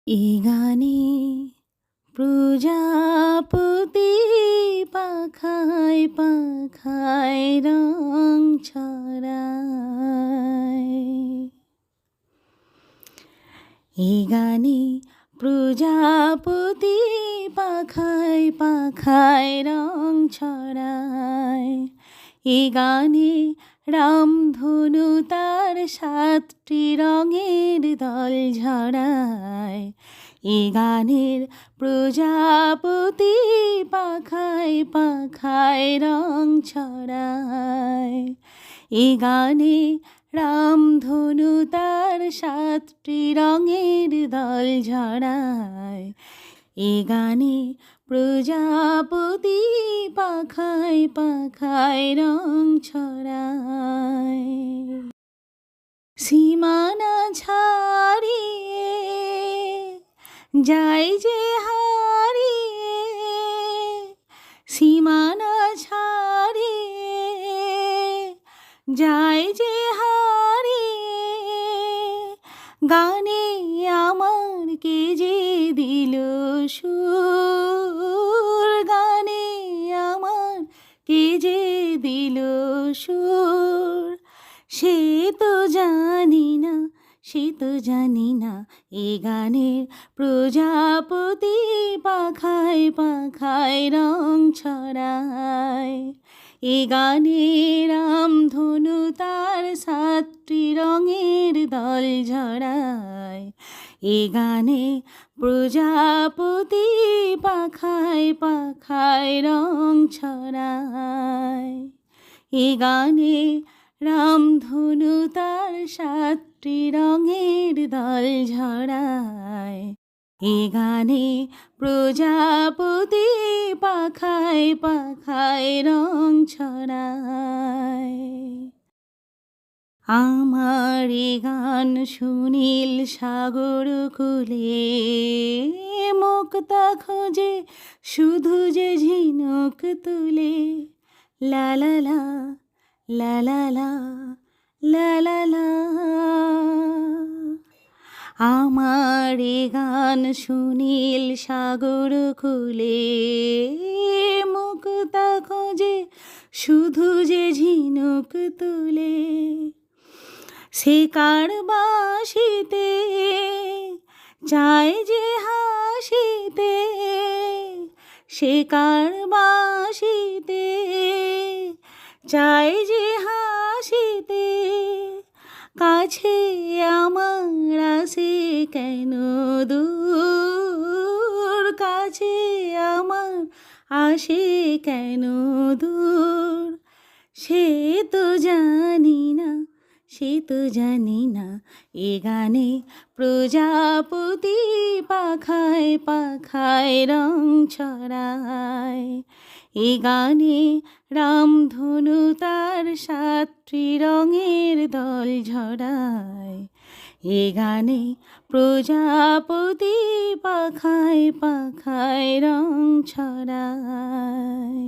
এ গানে প্রজাপতি পাখায় পাখায় রং ছড়ায়। এ গানে প্রজাপতি পাখায় পাখায় রং ছড়ায়। এ গানে রামধনু তার 7টি রঙের দল ঝরায়। এ গানের প্রজাপতি পাখায় পাখায় রং ছড়ায়। এ গানে রামধনু তার 7টি রঙের দল ঝরায়। এ গানে প্রজাপতি পাখায় পাখায় রং ছড়ায়। সীমানা ছাড়িয়ে যায় যে হারিয়ে, সীমানা ছাড়িয়ে যায় যে হারিয়ে, গানে আমার কে যে দিল সুর, গানে আমার কে যে দিল সুর। সে তো জানি না, সে তো জানি না, এ গানের প্রজাপতি পাখায় পাখায় রং ছড়ায়। এ গানে রামধনু তার 7টি রঙের দল ঝরায়। এ গানে প্রজাপতি পাখায় পাখায় রং ছড়ায়। এ গানে রামধনু তার 7টি রঙের দল ঝরায়। এ গানে প্রজাপতি পাখায় পাখায় রং ছড়ায়। আমার এ গান সুনীল সাগর কূলে, মুক্তা খোঁজে শুধু যে ঝিনুক তুলে। লা লা লা লা লা লা লা লা লা। আমার এ গান সুনীল সাগর কূলে, মুক্তা খোঁজে শুধু যে ঝিনুক তুলে। সে কার বাঁশিতে চায় যে হাসিতে, সে কার বাঁশিতে চায় যে হাসিতে। কাছে আমার আসে কেন দূর, কাছে আমার আসে কেন দূর। সে তো জানি না, সে তো জানি না, এ গানে প্রজাপতি পাখায় পাখায় রং ছড়ায়। এ গানে রামধনু তার 7টি রঙের দল ঝরায়। এ গানে প্রজাপতি পাখায় পাখায় রং ছড়ায়।